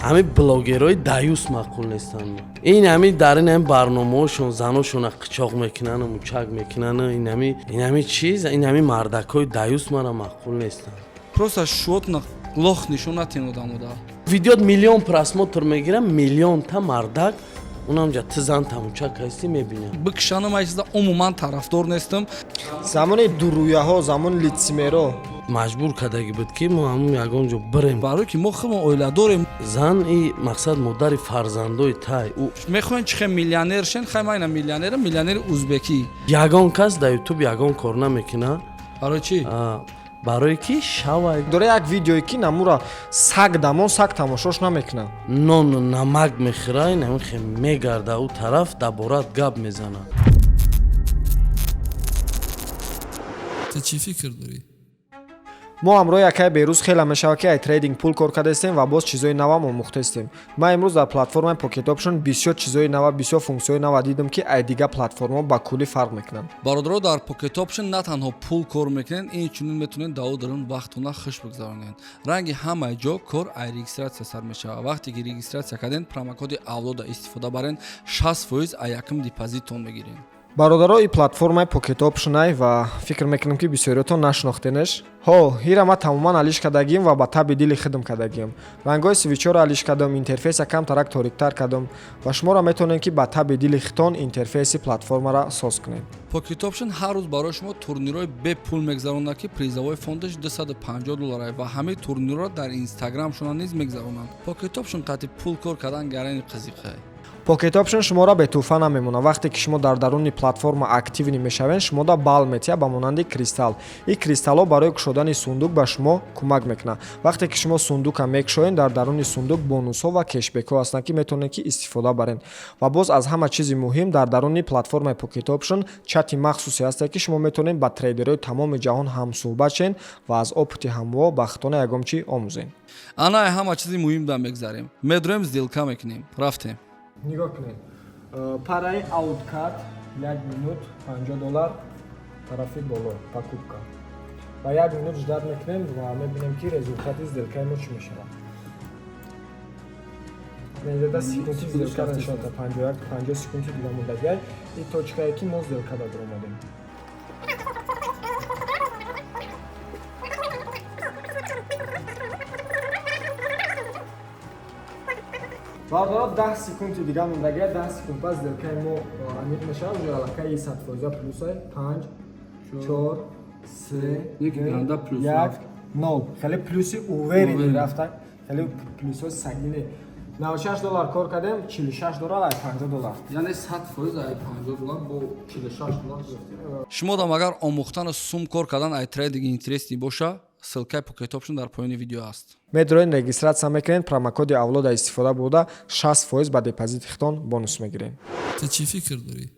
ҳамин блогерҳои даюс маъқул нестанд. Ин ҳамин дар ин ҳамин барномаҳошон заношона қичоқ мекунану мучак мекунану ин ҳамин чиз, ин ҳамин мардакҳои даюс мара маъқул нестанд. Просто шотна лох нишон натин одамода. Видеот миллион просмотр мегирам, миллионта мардак унамҷа ту зан тамучак ҳасти мебинам. Бикшанам айчизда умуман тарафдор нестам. замони дурӯяҳо, замони литсимеро Маҷбур кардаги буд ки мо ҳамун ягон ҷо бирем. Барои ки мо хеле оила дорем. Зан и мақсад модари фарзандои тай. Мехоҳем чихе миллионер шен, хаймайна миллионери узбекӣ. Ягон кас дар ютуб ягон кор намекуна. Барои чи? Барое ки шавад дора як видеое ки намура саг дамон саг тамошош намекуна. нон намак мехӯрай, намихе мегарда ӯ тараф дар борат гап мезана. Ту чӣ фикр дорӣ? мо амроҳ якай берӯз хела мешавад ки ай трейдинг пул кор кардастем ва боз чизои навам омӯхтастем. Ман имрӯз дар платформаи Pocket Option бисёр чизои нава, бисёр функсияҳои нава дидам ки ай дига платформаҳо ба кулли фарқ мекунанд. Бародаро дар Pocket Option на танҳо пул кор мекунед, инчунин метавонед дар дарун вақтона хуш бигзаронед. Ранги ҳамаи ҷо кор ай регистратсия сар мешавад. Вақте ки регистратсия карден, промокоди авлода истифода барен, 60% ай якм депозиттон мегиред. бародаро и платформаи Pocket Option ай ва фикр мекунам ки бисёриётон нашнохтенеш. Ира ма тамоман алиш кардагием ва ба таби дили хидм кардагием. Рангои свичоро алиш кардам, интерфейса камтарак ториктар кардам ва шуморо метавонем ки ба таби дили хитон интерфейси платформаро соз кунем. Pocket Option ҳар рӯз барои шумо турнирҳои бе пул мегзаронад ки призовой фондаш $250 ва ҳамаи турнирҳо дар Instagram шуна низ мегзаронанд. Pocket Option қати пул кор кардан гарани қызиқай. Pocket Option шуморо бетӯҳфа намемонад. Вақте ки шумо дар даруни платформа активни мешавед, шумо да бал метиҳад ба монанди кристалл. И кристаллҳо барои кушодани сундук ба шумо кӯмак мекунад. Вақте ки шумо сундука мекушоед, дар даруни сундук бонусҳо ва кешбекҳо ҳастанд ки метавонед ки истифода баред. Ва боз аз ҳама чизи муҳим, дар даруни платформаи Pocket Option чати махсусе ҳаст ки шумо метавонед ба трейдерҳои тамоми ҷаҳон ҳамсуҳбат шед ва аз опити ҳамво ба хитона ягомчи омӯзед. Ана ҳама чизи муҳим да мегзарем. Медроем сделка мекунем. Рафтем. нигоҳ кунед. Параи ауткат 1 минут $50 тарафи боло покупка. Ба 1 минут ждат мекунем ва мебинем ки результати сделкаи мо чӣ мешавад. Менҷода секунди сделка нишода 50 секунди дига мондагай. И точкае ки мо сделкада даромадем. Бародаро 10 секунди дига мондагай, 10 секунд пас сделкаи мо амиқ мешавад. Уҷо аллакай 100% плюсай 5 4 3 1 0. Хеле плюси уверени рафта. Хеле плюсои сангине. $96 кор кардем, $46 ай $50. Яъне 100% ай $50 бо $46 гуфтем. Шумо дам агар омӯхтани сум кор кардан ай трейдинг интереси боша, ссилкаи Pocket Option дар поёни видео аст. Медроен регистратсия мекунед, промокоди авлода истифода бурда 60% ба депозити хитон бонус мегиред. Ту чӣ фикр дорӣ?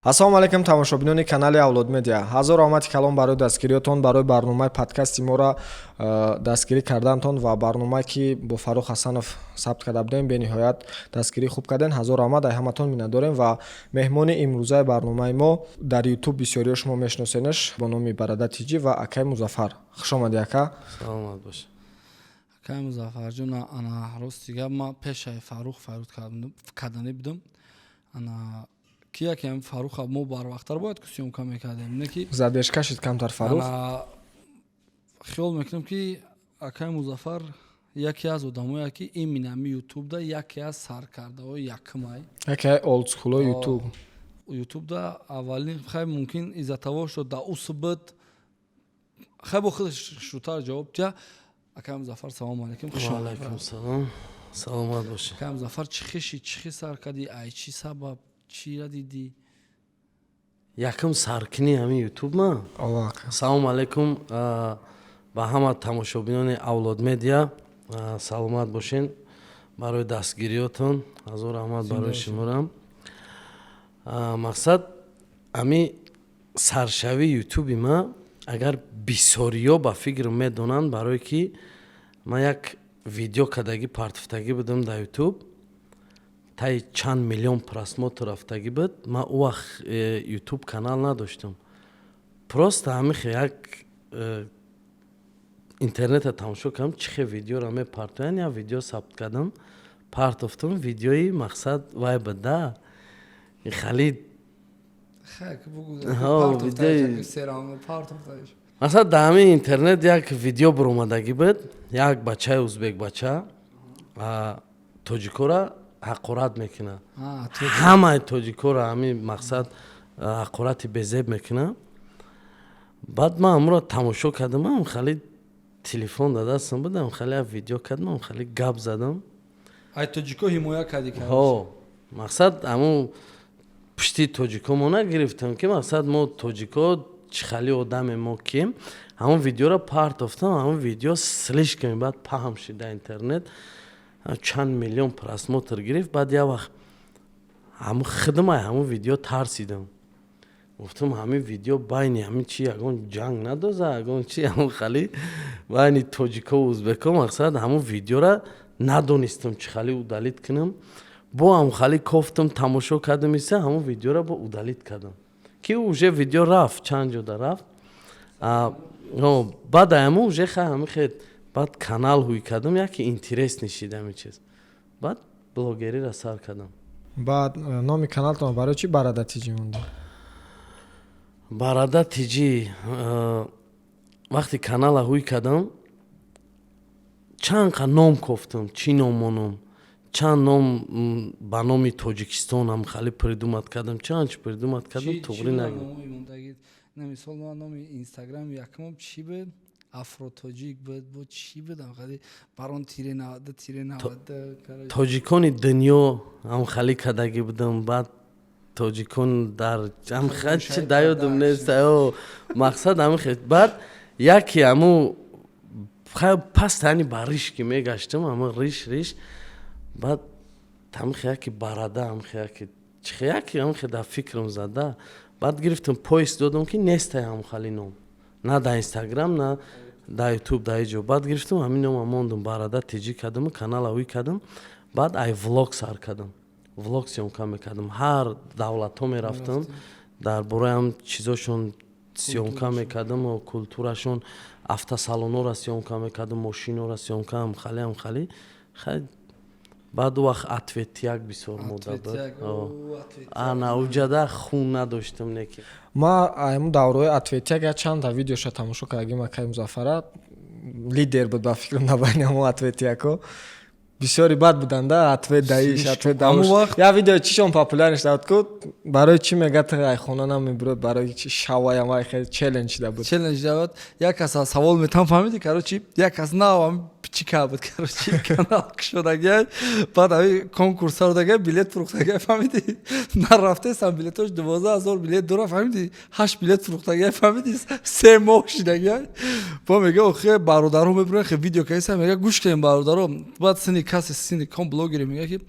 ассалому алайкум тамошобинони канали Авлод Медиа. Ҳазор омади калом барои дастгириётон, барои барномаи подкасти мора дастгирӣ кардантон ва барномае ки бо Фарух Ҳасанов сабт карда будем бениҳоят дастгирӣ хуб карден. Ҳазор омад ай ҳаматон миннатдорем ва меҳмони имрӯзаи барномаи мо дар YouTube бисёриҳо шумо мешиносенаш бо номи Барада Тиҷӣ ва акай Музаффар. Хушомадӣ ака. Саломат бош. Акай Музаффарҷон, ана рости гап ман пешаи Фарух кардани будам. Ана кия ки ҳам Фаруха мо барвақттар бояд ки сёмка мекардем, не ки Задешкашид камтар Фарух. ана хиёл мекунам ки акай Музаффар яке аз одамое ки иминами YouTube да яке аз саркардаҳои якмай. Яке олдскуло YouTube да аввалин хай мумкин иза того шуд да усбат хай бо худаш шутар ҷавоб тия. Акай Музаффар салому алайкум. Алайкум салом. Саломат бош. Акай Музаффар чӣ хиши чӣ сар кардӣ, ай чӣ сабаб чира дидӣ? Якм саркини ҳамин YouTube ма. Салому алайкум ба ҳама тамошобинони Авлод Медиа. Саломат бошен. Барои дастгириётон ҳазор раҳмат барои шуморам. Мақсад ҳамин саршавии YouTube ма агар бисёриё ба фикр медонанд, барое ки ман як видео кардагӣ партофтагӣ будам дар YouTube. Таи чанд миллион просмотр рафтагӣ буд. Ман ӯ вақт YouTube канал надоштам. Просто ҳамихе як интернета тамошо кардам чихе видеоро мепартоянд. Я видео сабт кардам, партофтам, видеои мақсад вай бада хали мақсад дар ҳамин интернет як видео буромадагӣ буд. Як бачаи узбекбача тоҷикора ҳақорат мекунад. Ҳамаи тоҷикора ҳамин мақсад ҳақорати безеб мекунад. баъд ман ҳамуро тамошо кардам. ман хали телефон дар дастам будам, хали як видео кардам, хали гап задам. ай тоҷико ҳимоя кардӣ мақсад ҳамун пушти тоҷико мо нагирифтам ки мақсад мо тоҷико чӣ хали одаме мо ким. ҳамун видеоро партофтам, ҳамун видео слишками баъд паҳм шид дар интернет, чанд миллион просмотр гирифт. баъд як вақт ҳамун хидмаи ҳамун видео тарсидам. гуфтам ҳамин видео байни ҳамин чи ягон ҷанг надоза, ягон чи ҳамун хали байни тоҷико узбеко. мақсад ҳамун видеоро надонистам чӣ хали удалит кунам. бо ҳамун хали кофтам, тамошо кардам, иса ҳамун видеоро бо удалит кардам ки уже видео рафт, чанд ҷода рафт. баъд ҳамун уже ҳамин баъд канал ҳуй кардам, яке интерес нишид ҳамин чиз. баъд блогериро сар кардам. баъд номи каналтон барои чӣ Барада Тиҷи монда? Барада Тиҷи вақти канала ҳуй кардам, чанд қа ном кофтам, чӣ номоном, чанд ном ба номи Тоҷикистонам хали придумат кардам, чанд чӣ придумат кардам, туғри намисол номи инстаграм якмом чӣ буд? Афротоҷик буд, бо чӣ будам хали барон тире 90 тоҷикони дунё ҳам хали кардагӣ будам. баъд тоҷикон дар чи даёдам нест. мақсад ҳамин баъд яке ҳамун пастани ба риш ки мегаштам, ҳамин риш баъд ҳамин яке барада яке ҳамин дар фикрам зада. баъд гирифтам поист додам ки нестай ҳамун хали ном, на дар инстаграм, на дар ютуб, дар ҳеҷ ҷо. баъд гирифтам ҳамин нома мондам, Барада Тиҷи кардам, канала ҳуй кардам. баъд ай влог сар кардам, влог сёмка мекардам. ҳар давлатҳо мерафтам, дар бораи ҳам чизошон сёмка мекардам, културашон, автосалонҳоро сёмка мекардам, мошиноро сёмка хали. баъд вақт ответяк бисёр мода буд. ана уҷада хун надоштам неки. ма ҳамун давраҳои Ответяк як чанда видеоша тамошо кардагим. Акаи Музаффара лидер буд ба фикрам дар байни ҳамун Ответяко. бисёри бад буданда ответ даиш, ответ дамуш. Я видео чишон популярниш дауд ку барои чӣ мегат айхона намебурад, барои чӣ шаваям ай хел челлендж дабуд. Челлендж дабуд. Як кас савол метам фаҳмиди, короче, як кас навам чика буд, короче, канал кушодагай, баъд ави конкурсар дагай билет фурӯхтагай, фаҳмиди? Нарафте сам билетош 12000 билет дора, фаҳмиди? 8 билет фурӯхтагай, фаҳмиди? 3 моҳ шидагай. Ба мега охе бародаро мебуран, хе видео кайса мега гӯш кардем бародаро. Баъд сини ком блогери мега ки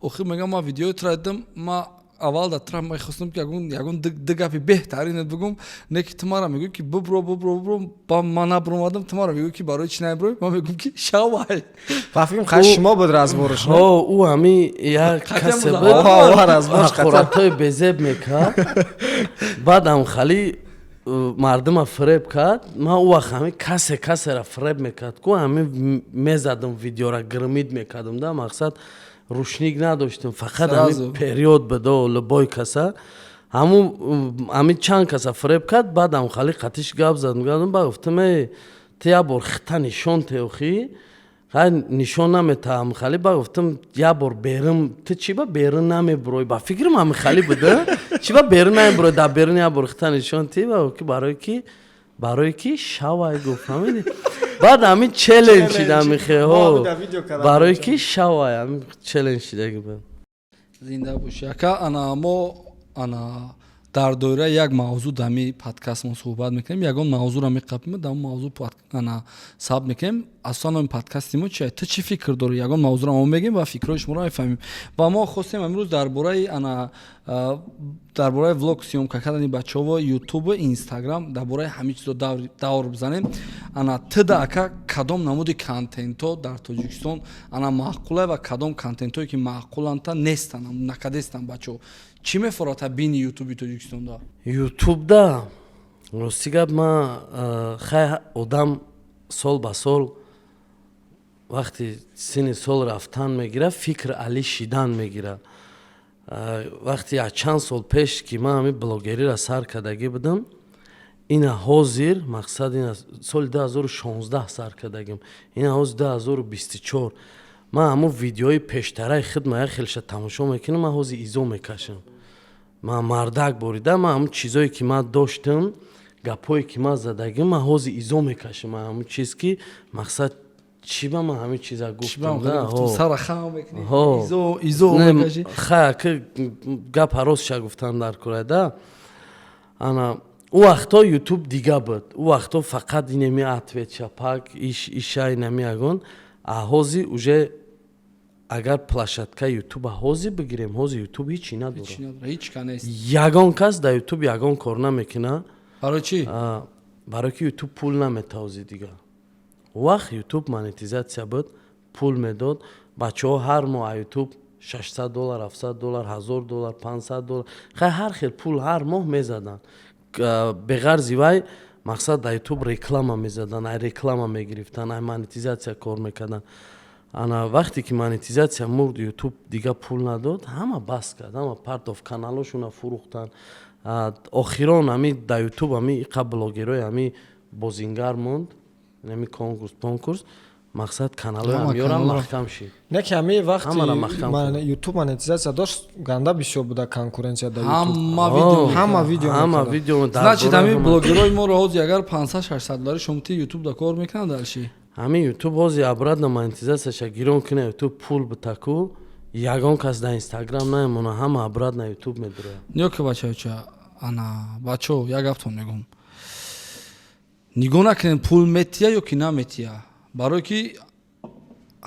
охир мега ма видео традам, ма аввал да трам мехостам ки ягон ду гапи беҳтаринат бугум, не ки тумара мегӯ ки бубро ба ман набуромадам, тумара мегӯ ки барои чӣ набурӣ, ма мегӯм ки шавай. Ба фикрам хаш шумо буд разборш. ӯ ҳами як касе буд, ҳақоратҳои безеб мекард. баъд ҳам хали мардума фреб кард. ман ӯ вақт ҳами касера фреб мекард ку ҳами мезадам видеора гирмид мекардам. да мақсад рушник надоштам, фақат ҳами период буда любой каса ҳами чанд каса фреб кард. баъд ҳам хали қатиш гап задам. ба гуфтам ти як бор хита нишон теохӣ, нишон наметаҳам хали. ба гуфтам як бор берун, ти чӣ ба берун намебуроӣ? ба фикрам ҳами хали буда, чӣ ба берун намебуроӣ? дар берун як бор хита нишон ти ба барои ки шавай гуфт, фаҳмиди? баъд ҳамин челлендж шида михеҳо, барои ки шавай ҳамин челлендж шидаги буд. Зинда бош. Яка ана дар доираи як мавзӯъ дами подкаст мо суҳбат мекунем. Ягон мавзӯъро меқабим, дар он мавзӯъ ана сабт мекунем. Асосан номи подкасти мо чист? Ту чӣ фикр дорӣ? Ягон мавзӯъро мо мегем ва фикрҳои шуморо мефаҳмем. Ва мо хостем амрӯз дар бораи влог сёмка кардани бачаҳо, ютуб, инстаграм, дар бораи ҳамин чизо давр бизанем. Ана туда ака кадом намуди контентҳо дар Тоҷикистон ана маъқулае ва кадом контентҳое ки маъқуланта нестан, накадестан бачаҳо. Чӣ мефората бини ютуби Тоҷикистонда? ютубда рости гап ман хай одам сол ба сол вақти сини сол рафтан мегира фикр али шидан мегира. вақти як чанд сол пеш ки ман ҳами блогериро сар кардагӣ будам, ина ҳозир мақсад ин аст соли 2016 сар кардагим, ина ҳозир 2024 ман ҳамун видеои пештараи хидма як хелша тамошо мекунам, ман ҳозир изо мекашам. ман мардак борида, ман ҳамун чизое ки ман доштам, гапое ки ман задагим, ман ҳозир изо мекашам. ман ҳамун чиз ки мақсад чӣ ба ман ҳамин чиза гуфтам. сара хам мекунӣ, изо мекашӣ. ха гап ҳаросша гуфтам дар курада. ана у вақто ютуб дига буд, у вақто фақат инеми ответ чапак иша инами ягон. а ҳозир уже агар площадка ютуба ҳозир бигирем, ҳозир ютуб ҳичи надорад, ҳеч ка нест. ягон кас дар ютуб ягон кор намекуна. барои чӣ? барое ки ютуб пул намета ҳозир дига. вақт ютуб монетизатсия буд, пул медод. бачаҳо ҳар моҳ а ютуб $600, $700, $1000, $500 ҳар хел пул ҳар моҳ мезаданд. беғарзи вай мақсад дар ютуб реклама мезаданд, ай реклама мегирифтанд, ай монетизатсия кор мекарданд. ана вақте ки монетизатсия мурд, ютуб дига пул надод, ҳама бас кард, ҳама партов каналошуна фурӯхтанд. охирон ҳами дар ютуб ҳами иқа блогерои ҳами бозингар монд, ҳами конкурс, мақсад каналои ҳамёра маҳкам шид. Не ки ҳами вақти ютуб монетизатсия дошт, ганда бисёр буда конкуренсия дар ютуб. ҳама видео. значит ҳами блогерои моро ҳозир агар $500-600 шумти ютуб да кор мекунанд алши. ҳами ютуб ҳозир обратно монетизатсияша гирон кина ютуб пул битаку, ягон кас дар инстаграм намемона, ҳама обратно ютуб медурояд. ниё ки бачаҳоча, ана бачаҳо як гаптон мегӯм. нигоҳ накунед пул метия ё ки наметия. барое ки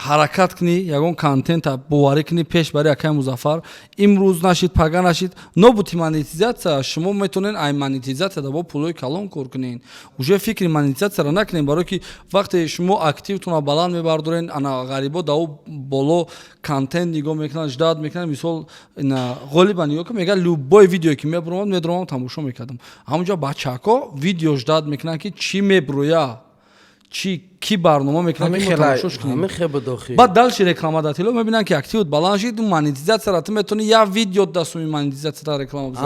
ҳаракат кунӣ, ягон контента боварӣ кунӣ пеш бари акай Музаффар, имрӯз нашид, пага нашид, нобути монетизатсия, шумо метавонед ай монетизатсияда бо пулои калон кор кунед. уже фикри монетизатсияро накунед, барое ки вақте шумо активтонро баланд мебардоред, ана ғарибо да боло контент нигоҳ мекунанд, ждат мекунанд. мисол ғолибан нигоҳ ки мега любое видеое ки мебуромад тамошо мекардам. ҳамунҷа бачаҳко видео ждат мекунанд ки чӣ меброя, ки барнома мекунад ки тамошош кунем. баъд далши реклама да тело мебинанд ки активот баланд шид, монетизатсияра ту метавонӣ як видео да суми монетизатсияда реклама бизанӣ.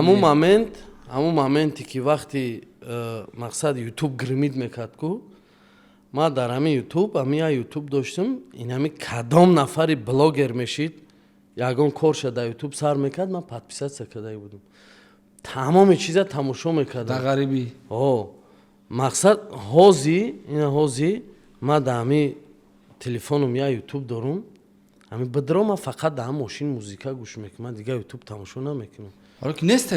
ҳамун моменте ки вақти мақсад ютуб гирмит мекард ку, ма дар ҳамин ютуб, ҳамин ютуб доштам, ин ҳамин кадом нафари блогер мешид, ягон корша дар ютуб сар мекард, ман подписатсия кардаги будам. тамоми чиза тамошо мекардам. дар ғарибӣ. мақсад ҳозир ман дар ҳамин телефонам я ютуб дорум, ҳамин бидро ман фақат дар ҳамин мошин музика гӯш мекунам, ман дига ютуб тамошо намекунам. нест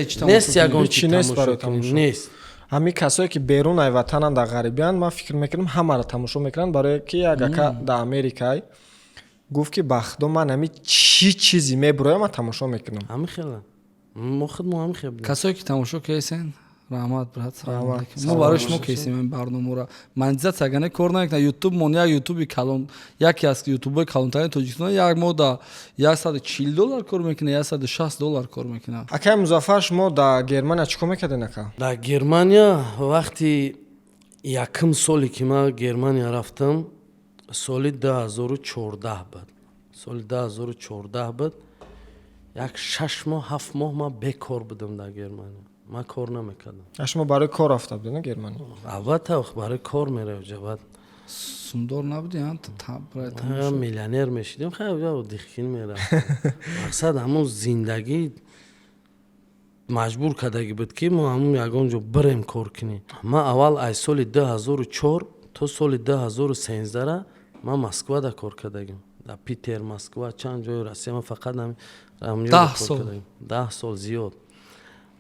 ягон чи тамошо кунем, нест. ҳами касое ки берунаи ватананд дар ғарибиянд, ман фикр мекунам ҳамаро тамошо мекунанд, барое ки як ака дар Америкай гуфт ки ба худо ман ҳами чӣ чизи меброям, ман тамошо мекунам. ҳамин хела мохидмо ҳамин хел касое ки тамошо кесен раҳмат брат, салом алейкум. мо барои шумо кесим ин барномаро. монетизатсия агар кор накунад, ютуб мон як ютуби калон, яке аз ютубои калонтарини Тоҷикистон як моҳ да $140 кор мекунад, $160 кор мекунад. акай Музаффар, шумо дар Германия чӣ кор мекардед ака? дар Германия вақти якум соле ки ман Германия рафтам, соли 2014 буд. соли 2014 буд. як 6 моҳ 7 моҳ ман бекор будам дар Германия. ман кор намекардам. шумо барои кор рафта будед Германия? албатта барои кор меравҷабад. сумдор набудианд? миллионер мешидем, хай дихкин мерафт. мақсад ҳамун зиндагӣ маҷбур кардаги буд ки мо ҳамун ягон ҷо бирем кор кунем. ман аввал аз соли 2004 то соли 2013 ман Москвада кор кардагим. дар Питер, Москва, чанд ҷои Россия, ман фақат ҳамин 10 сол зиёд.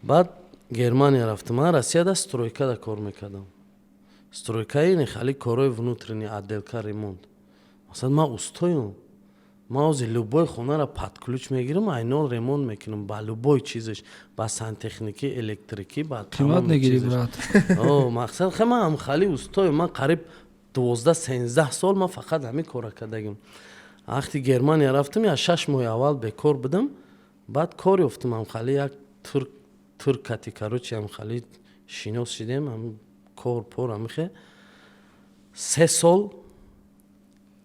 баъд Германия рафтам. ман Россияда стройкада кор мекардам. стройкаи ин хали корои внутренний отделка ремонт. масалан ман устоём. ман ҳозир любой хонаро под ключ мегирам, айнон ремонт мекунам ба любой чизаш, ба сантехникӣ, электрикӣ, ба қимат мегирӣ брат. мақсад хе ман хали устоём. ман қариб 12-13 сол ман фақат ҳамин кора кардагим. вақти Германия рафтам, я 6 моҳи аввал бекор будам. баъд кор ёфтам, хали як туркати короче, хали шинос шидем, кор пор ҳамихе. 3 сол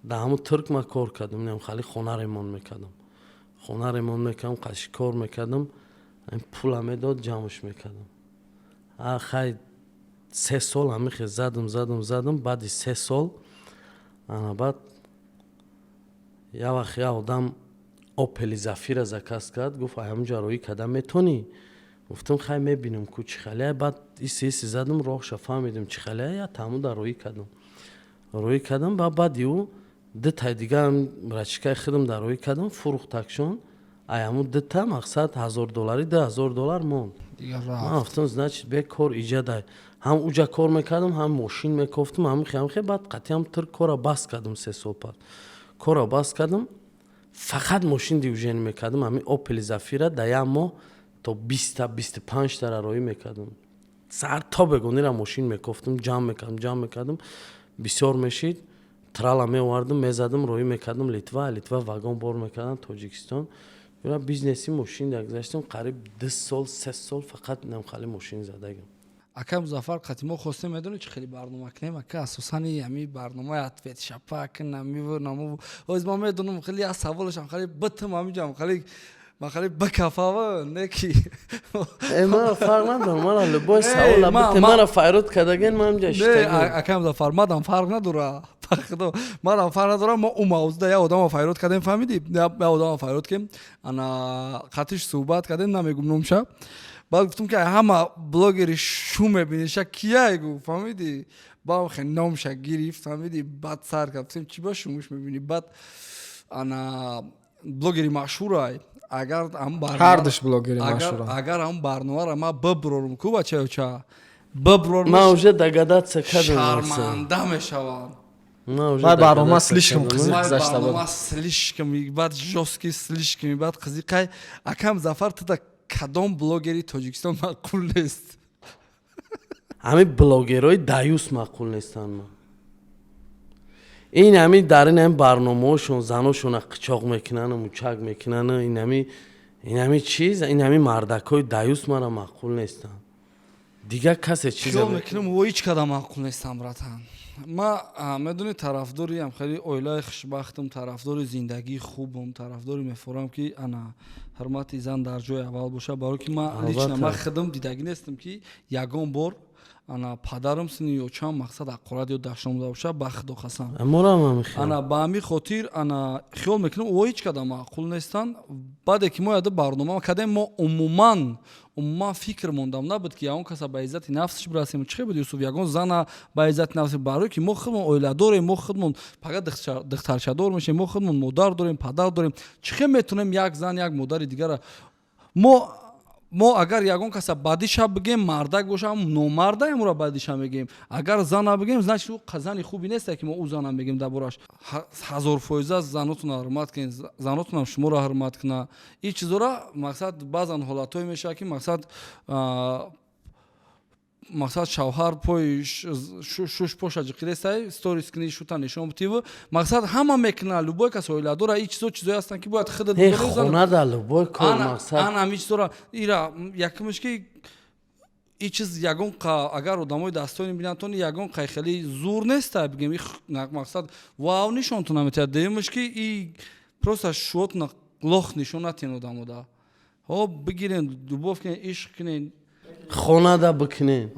дар ҳамун турк ман кор кардам. Нем хали хона ремонт мекардам. Хона ремонт мекардам, қаши кор мекардам. Ин пула медод, ҷамъш мекардам. Хай 3 сол ҳамихе задам. Баъди 3 сол ана баъд як вақт як одам Opel Zafira заказ кард, гуфт ҳамунҷа роҳӣ кардан метонӣ? Гуфтам хай мебинам ку чӣ хале. Баъд иси задам, роҳша фаҳмидам чӣ хале. Я тамуда роҳӣ кардам. Баъди ӯ дитаи дигарам рачкаи худам дар роҳӣ кардам, фурӯхтакшон. Ай ҳамун дита мақсад $1000, $2000 монд. Ман гуфтам значит бе кор иҷадай. ҳам уҷа кор мекардам, ҳам мошин мекофтам, ҳамихе. Баъд қатъиам тур кора бас кардам. 3 сол пас кора бас кардам. Фақат мошин дивижен мекардам. Ҳамин Opel Zafira да як моҳ то 20-25 тара роҳӣ мекардам. Сар то бегонира мошин мекофтам, ҷамъ мекардам. Бисёр мешид. Трала меовардам, мезадам, роҳӣ мекардам Литва вагон бор мекардам Тоҷикистон. Юра бизнеси мошин гузаштам қариб 2 сол 3 сол фақат намхали мошин задагам. Ака Музаффар қатимо хостем медони чӣ хеле барнома кунем. Ака асосан ҳами барномаи ответ шапак наму оз ма медонам хеле аз саволашам хеле битам ҳамиҷам хеле ман хеле бакафава неки мана фарқ надорам. мана любой савол абите мара файрод кардаген ман ҳамҷа иштагам. Ака Музаффар мадам фарқ надора. Мадам фарқ надора. мо ӯ мавзуда як одама файрод кардем фаҳмидӣ. Як одама файрод ки ана қатиш суҳбат кардем намегум номша. Баъд гуфтам ки ҳама блогери шу мебиниша кия гуфт фаҳмидӣ. Баъд хе номша гирифт фаҳмидӣ. Баъд сар кард гуфтем чӣ ба шумуш мебинӣ. Баъд ана блогери машҳурай агар ҳам барнома ҳардуш блогери машҳура. Агар ҳам барномаро ман биброрум ку бачаёча биброрум. ман уже догадаться кардам. шарманда мешавам. Май барнома слишком қизиқ гузашта буд. Барнома слишком баъд жёстки слишком баъд қизиқай. Ака Музаффар туда кадом блогери Тоҷикистон маъқул нест? ҳамин блогерои даюс маъқул нестанд. ман ин ҳамин дар ин ҳамин барномаҳошон заношона қичоқ мекунанд, мучак мекунанд. ин ҳамин чиз, ин ҳамин мардакҳои даюс мара маъқул нестанд. дигар касе чиза хиёл мекунам ӯ ҳеҷ кадам маъқул нестам братан. ма медони тарафдориам хеле оилаи хушбахтам, тарафдори зиндагии хубам, тарафдори мефорам ки ана ҳурмати зан дар ҷои аввал боша. Баро ки ма лично ма худам дидагӣ нестам ки ягон бор ана падарам сини ё чанд мақсад аққорат ё дашт омада боша ба худо қасам. Ана ба ҳамин хотир ана хиёл мекунам ӯ ҳеҷ кадам маъқул нестанд. баъде ки мо яда барнома кардем мо умуман фикр мондам набуд ки ягон каса ба иззати нафсиш бирасем. чӣ буд Юсуф ягон зана ба иззати нафси барои ки мо худмон оила дорем, мо худмон фақат духтарчадор мешем, мо худмон модар дорем, падар дорем. чӣ метонем як зан як модари дигара мо агар ягон каса бадиша бигем мардак боша номардаямура бадиша мегем. агар зана бигем значит ӯ зани хуби неста ки мо ӯ зана мегем дар бораш. 1000% занотуна ҳурмат кунед, занотунам шуморо ҳурмат куна. ин чизора мақсад баъзан ҳолатҳое мешавад ки мақсад шавҳар пои шуш поша ҷиқидестай сторис кунӣ шута нишон бутиву мақсад ҳама мекуна. любой кас оиладора ин чизои ҳастанд ки бояд худат хонада любой кор мақсад ана ин чизора ира якумш ки ин чиз ягон агар одамои дастони бинанд тони ягон қайхели зур неста бигем мақсад вау нишонтон наметавад деюмш ки и просто шуотна лох нишон натиен одамода ҳо бигирен любов кунен ишқ кунен хонада бикунен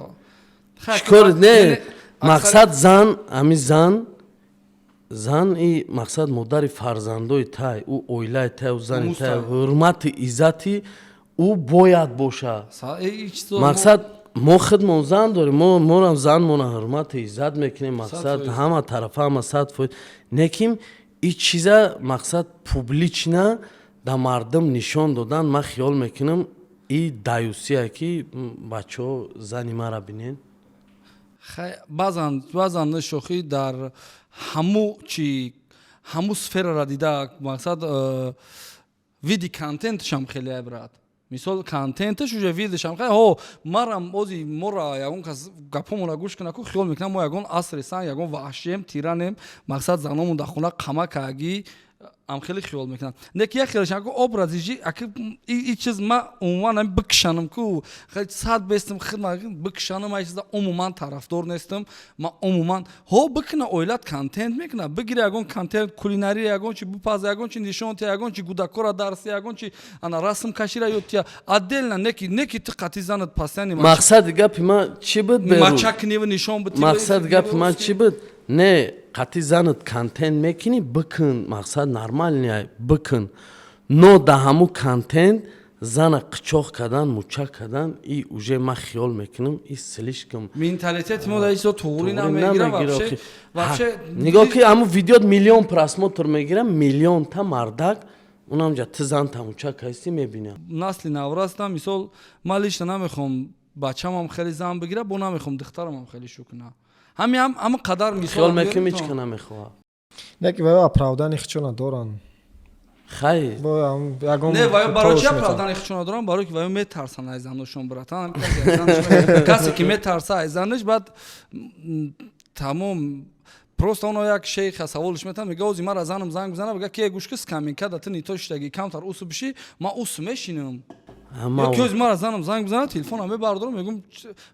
чикор не мақсад зан ами зан и мақсад модари фарзандои тай ӯ оилаи тай ӯ зани тай ҳурмати иззати ӯ бояд боша. мақсад мо худмон зан дорем, морам занмона ҳурмати иззат мекунем. мақсад ҳама тарафа ҳама 100%. неким ин чиза мақсад публична да мардум нишон додан ман хиёл мекунам и даюсия ки бачаҳо зани мара бинен. баъзан шохӣ дар ҳаму сферара дида мақсад види контентшам хеле брат. мисол контенташ уже видишам хо марам ози мора ягон кас гапомона гӯш куна ку хиёл мекунам мо ягон асри сан ягон ваҳшием тиранем. мақсад заномон дар хона қама каги ам хеле хиёл мекунам неки як хелеш ако образи жи аки и чиз ма умуман бикшанам ку хел сад бестим хидма бикшанам ай чизда умуман тарафдор нестам ма умуман ҳо бикна ойлат контент мекуна бигири ягон контент кулинари ягон чи бупаз ягон чи нишонти ягон чи гудакора дарси ягон чи ана расм кашира ётия отдельно неки ти қати занат пасяни мақсади гапи ма чӣ буд беру мачакнева нишон бути мақсад гапи ма чӣ буд не қати занат контент мекунӣ бикун мақсад нормальни бикун но да ҳамун контент зана қичоқ кардан мучак кардан и уже ма хиёл мекунам и слишком менталитет мо да исо туғри намегира вообще нигоҳ ки ҳамун видеот миллион просмотр мегира миллионта мардак унамҷа ти зан тамучак ҳасти мебинам насли наврастам мисол ман лично намехом бачамам хеле зан бигира бо намехом духтарамам хеле шу куна ҳама қадар мисол хиёл мекунам ҳеч ка намехоҳам неки ваё оправдани хичо надоранд хайр не ваё барои чи оправдани хичо надоранд барои ки ваё метарсанд аз заношон биратан касе ки метарса аз заниш баъд тамом просто оно як шейха саволиш метам мега ози мара занам занг бизанам мега ки гӯш ки скамин када ти нито штаги камтар усу биши ма усу мешинам ёки мара занам занг бизанам телефонам мебардорам мегум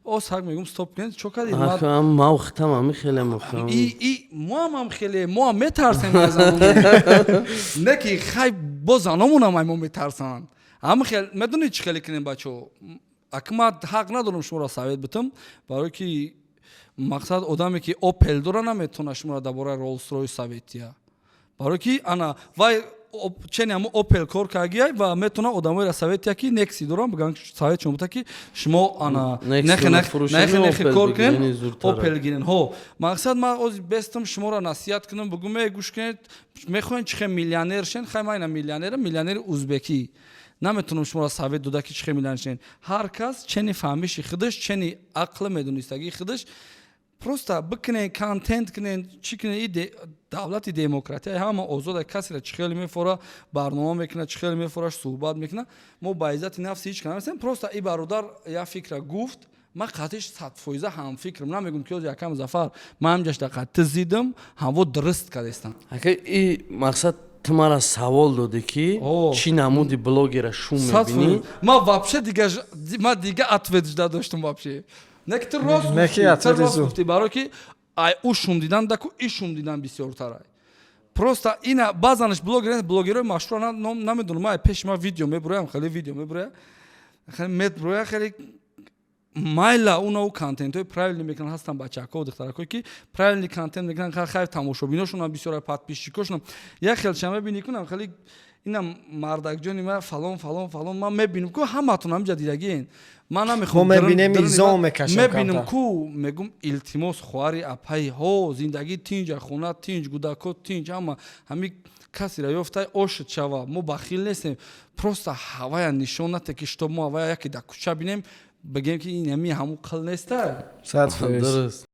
ос ҳак мегум стоп кунед чо кади ма ухтам ами хеле мухтам и моам хеле мо метарсем аз занам не ки хай бо занамунам ай мо метарсанд ам хел медони чи хеле кинем бачо акмат ҳақ надорам шуморо совет битам барои ки мақсад одаме ки опел дора наметона шуморо дар бораи ролс-ройс советия барои ки ана вай чени ҳамун опел кор кардгиай ва метона одамоеро советия ки некси дорам биган совет шумо бута ки шумо ана нехе кор кунем опел гирен ҳо мақсад ман ози бестам шуморо насиҳат кунам бигум гӯш кунед мехоҳем чихе миллионер шен хай ман ина миллионери узбекӣ наметонам шуморо совет дода ки чихе миллионер шен ҳар кас чени фаҳмиши худаш чени ақли медонистагии худаш просто бикунен контент кунен чӣ кунен и давлати демократия ҳама озода касеро чӣ хеле мефора барнома мекуна чӣ хеле мефораш суҳбат мекуна мо ба иззати нафси ҳеҷ канаместем просто и бародар як фикра гуфт ман қатиш 100% ҳамфикрам намегум ки ози якам зафар ман ҳамҷашда қатти зидам ҳаво дуруст кардестам ака и мақсад ту мара савол додӣ ки чӣ намуди блогера шу мебинӣ ман вообще дига ответ жда доштам вообще не ки ту рост гуфтӣ барои ки ай у шум дидан даку и шум дидан бисёртарай просто ина баъзанаш блогерои машҳур намедонам ман пеши ман видео мебуроям хеле видео мебуроя хеле майла унау контентҳои правилни мекунанд ҳастанд бачакҳо духтаракҳое ки правилни контент мекунанд хай тамошобиношонам бисёра подписчикошонам як хелча мебинӣ кунам хеле ина мардакҷони ма фалон ман мебинам ку ҳаматон ҳамҷа дидагиен ман намехом мебинем изом мекашем мебинам ку мегум илтимос хоҳари апаи ҳо зиндагӣ тинҷа хона тинҷ гудако тинҷ ҳами касеро ёфтай ошид шава мо бахил нестем просто ҳавая нишон нате ки штоб мо ҳавая яке дар кӯча бинем бигем ки инами ҳамун қил неста дуруст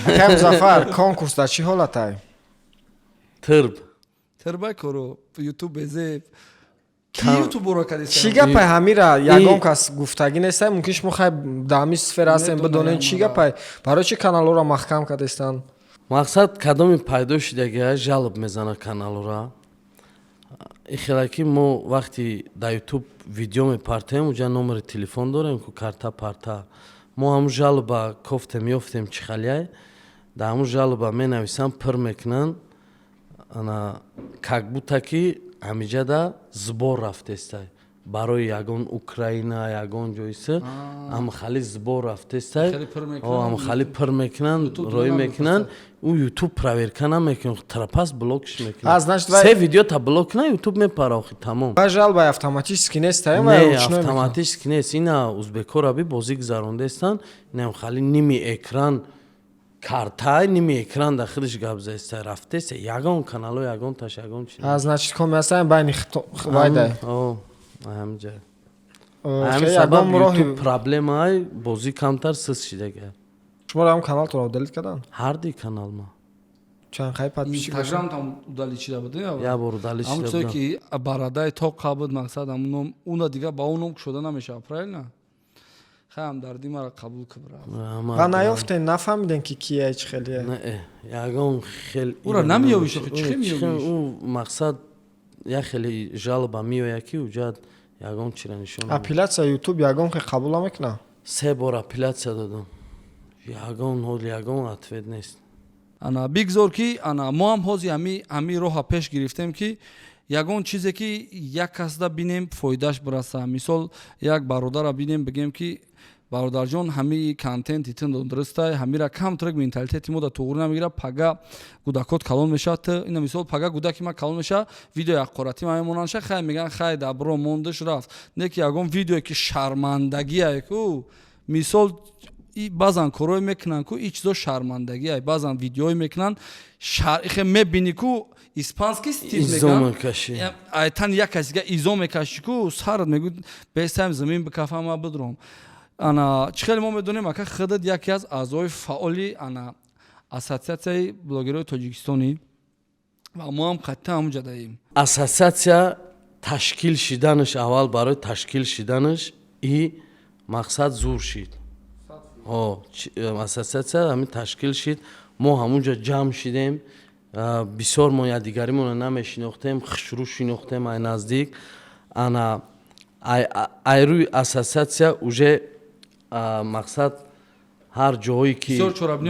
акай музаффар конкурс дар чӣ ҳолатай тирбай коро ютуб безеб ки ютубро кадеста чӣ гапай ҳамира ягон кас гуфтагӣ нестай мумкин шумо хай дар ҳамин сфера ҳастем бидонем чӣ гапай барои чӣ каналҳоро маҳкам кардестанд мақсад кадоми пайдо шудагиа жалб мезана каналҳоро ихелаки мо вақти дар ютуб видео мепартем уҷа номери телефон дорем ку карта парта мо ҳамун жалба кофтем ёфтем чихалияй дар ҳамун жалба менависам пир мекунанд ана как будто ки ҳамиҷада збор рафтестай барои ягон украина ягон ҷойси амхали збор рафтестай амхали пир мекунанд роӣ мекунанд у ютуб проверка намекунад трапас блокш мекунад се видеота блокна ютуб мепарохи тамом ва жалбай автоматически нестай не автоматически нест ина узбекҳоро би бозӣ гузарондестанд ина хали ними экран картай ними экран да худаш гап застай рафтеса ягон канало ягон таш ягон чи значит коммерсиян байни вайдай ҳамҷа ҳамин сабаб ютуб проблемаи бозӣ камтар сис шидага шуморо ҳам каналтонро удалит карданд ҳарди канал ма чанд хай подписчик инстаграмтам удалит шида буд я бор удалит шида буд ҳамчо ки барадаи тоқа буд мақсад ҳамун ном уна дига ба он ном кушода намешавад правильно ҳамдарди маро қабул кибра ва наёфтен нафаҳмиден ки кие чӣ хелие ягон хел ура намиёбиш охи чӣ миёбиш ӯ мақсад як хеле жалба миёяд ки уҷад ягон чира нишон апелятсия ютуб ягон хе қабул намекунад 3 бор апелятсия додам ягон ҳол ягон ответ нест ана бигзор ки ана мо ҳам ҳозир ҳами роҳа пеш гирифтем ки ягон чизе ки як касда бинем фоидаш бираса мисол як бародара бинем бигем ки бародарҷон ҳамии контенти тиндон дурустай ҳамира камтурек менталитети мо да туғур намегира пага гудакот калон мешавад ина мисол пага гудаки ма калон меша видео аққорати ма мемонанша хай меган хай дабро мондаш рафт не ки ягон видеое ки шармандагие ку мисол баъзан корое мекунанд ку и чизо шармандагие баъзан видеое мекунанд хе мебини ку испанский стил меган тан як касига изо мекаши ку сарат мегӯ бесайм замин ба кафама бидром ана чӣ хеле мо медонем ака худат яке аз аъзои фаъоли ана ассотсиатсияи блогерои тоҷикистонӣ ва мо ҳам қатъан ҳамуҷа даем ассотсиатсия ташкил шиданаш аввал барои ташкил шиданаш и мақсад зур шид ассотсиатсия ҳамин ташкил шид мо ҳамунҷа ҷамъ шидем бисёр мо якдигаримонро намешинохтем хушрӯ шинохтем ай наздик ана ай рӯи ассотсиатсия уже мақсад ҳар ҷое ки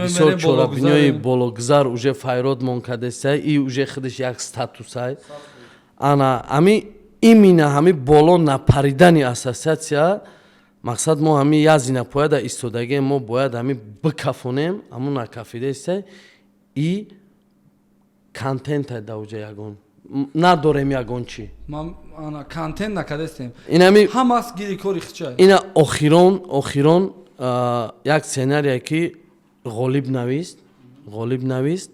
бисёр чорабиниҳои бологузар уже файрод мон кардесай и уже худаш як статусай ана ҳами имина ҳами боло напаридани ассотсиатсия мақсад мо ҳами язина пояда истодагие мо бояд ҳами бикафонем ҳамун накафидесай и контентай да уҷа ягон надорем ягон чӣ контент накадестем инами ҳамас гири кори хича ина охирон як сценарие ки ғолиб навист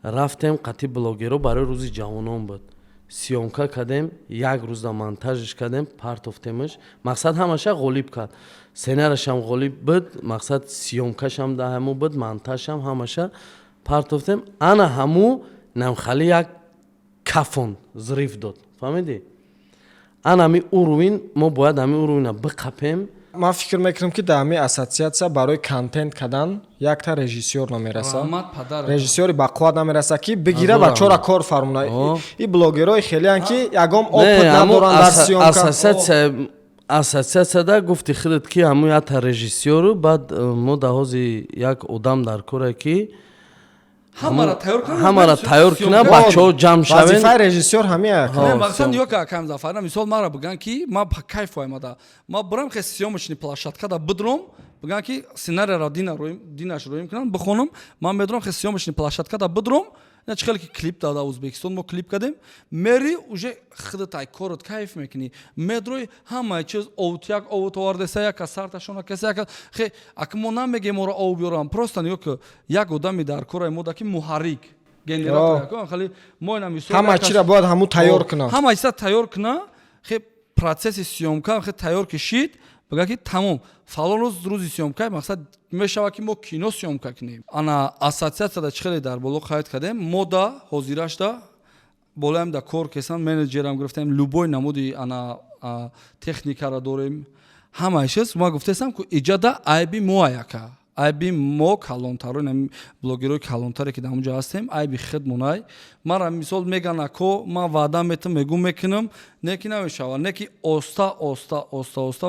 рафтем қатъи блогеро барои рӯзи ҷавонон буд сиёмка кардем як рӯзда монтажш кардем партофтемаш мақсад ҳамаша ғолиб кард сценариашам ғолиб буд мақсад сиёмкашам да ҳаму буд монтажшам ҳамаша партофтем ана ҳаму намхали як кафон зриф дод фаҳмидӣ ана ҳами уровин мо бояд ҳами уровина биқапем ман фикр мекунам ки дар ҳамин ассотсиатсия барои контент кардан якта режиссёр намераса режиссёри бақувват намераса ки бигира ба чора кор фармона и блогерои хелеан ки ягон опыт надоранд дар сиёмка ассотсиатсияда гуфти худат ки ҳамун якта режиссёру баъд мо дар ҳози як одам дар коре ки ҳамара тайёр кунад бачаҳо ҷамъ шавен вазифаи режиссёр ҳамин мақсад ё ка акам зафарна мисол мара биган ки ма кайф омада ма бурам ке сиёмочни площадкада бидром биган ки сценариеро динаш роим кунам бихонам ман медорам ке сиёмочни площадкада бидром ина чӣ хеле ки клип дар ӯзбекистон мо клип кардем мери уже худатай корот кайф мекунӣ медрои ҳамаи чиз овтяк овут овардеса яка сарташона кеса яка хе ака мо намегем моро ов биёрам просто нигоҳ ки як одами дар кораи мо даки муҳаррик генератор хали мо ина мисол ҳама чира бояд ҳаму тайёр кунад ҳама чиза тайёр кунад хе процесси сиёмка хе тайёр кишид бага ки тамом фалон рӯз рӯзи сиёмка мақсад мешавад ки мо кино сиёмка кунем ана ассотсиатсияда чӣ хеле дар боло қайд кардем мо да ҳозирашда болаем да кор кесан менеҷерам гирифтем любой намуди ана техникаро дорем ҳамаи чиз ма гуфтесам ки иҷада айби мо яка айби мо калонтаро блогерои калонтаре ки дар онҷа ҳастем айби худ монай мара мисол меган ако ман ваъда метам мегӯ мекунам не ки намешавад не ки оста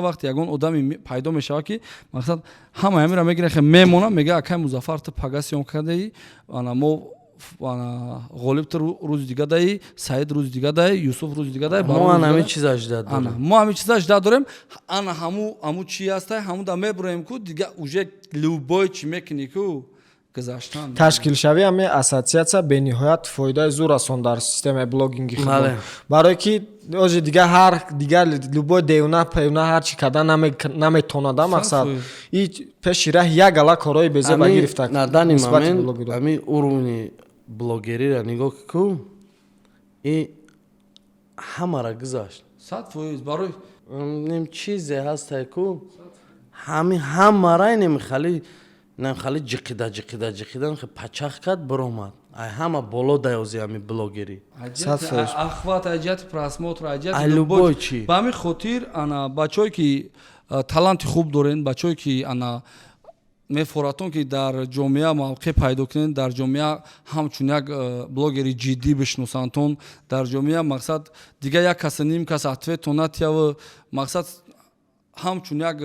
вақте ягон одами пайдо мешавад ки мақсад ҳама ҳамира мегира мемонам мега акай музаффар ту пага сиём кардаи ана мо ғолиб ту рӯзи дига даи саид рӯзи дига даи юсуф рӯзи дига даи мо ҳамин чиза ажда дорем ана ҳаму чӣ ҳастай ҳаму да мебурем ку дига уже любой чӣ мекунӣ ку гузаштан ташкилшавии ҳамин ассотсиатсия бениҳоят фоидаи зур расон дар системаи блогинги худо барое ки ози дига ҳар дига любой деюна пеюна ҳар чӣ кардан наметонада мақсад и пеши раҳ як ала корои безеба гирифта на дани момент ҳамин уровни блогериро нигоҳ ку и ҳамара гузашт 100% барои ним чизе ҳастай ку ҳамара намхали ҷиқида пачах кард биромад ай ҳама боло даёзи ҳами блогерӣ ахват аҷияти просмотр аҷияти любой чӣ ба ҳамин хотир ана бачаҳое ки таланти хуб дорен, бачое ки ана мефоратон ки дар ҷомеа мавқеъ пайдо кунед, дар ҷомеа ҳамчун як блогери ҷиддӣ бишносантон, дар ҷомеа мақсад дига як каса ним кас ответон натяв, мақсад ҳамчун як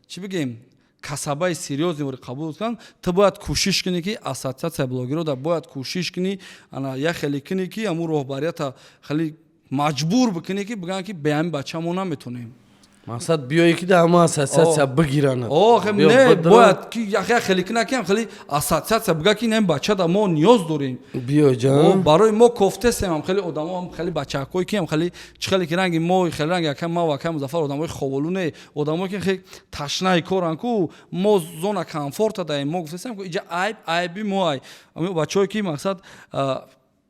чӣ бигем касабаи серьёзнеро қабул кунанд, ту бояд кӯшиш кунӣ ки ассотсиатсияи блогерода бояд кӯшиш кунӣ ана як хеле кунӣ ки ҳамун роҳбарията хеле маҷбур бикунӣ ки бигӯянд ки бе ҳамин бача мо наметонем. мақсад биёе ки дар ҳама ассотсиатсия бигиранад. Не бояд ки як хеле кунӣ ки хеле ассотсиатсия бига ки ин бачада мо ниёз дорем. биё ҷан барои мо кофтесем, хеле одамо хеле бачакҳое ки хеле чӣ хеле ки ранги мо хеле ранги якам ма ва якам Музаффар одамои ховолу не, одамое ки хеле ташнаи коранд ку мо зона комфорта даем, мо гуфтесем ку иҷа айби мо ай бачаҳое ки мақсад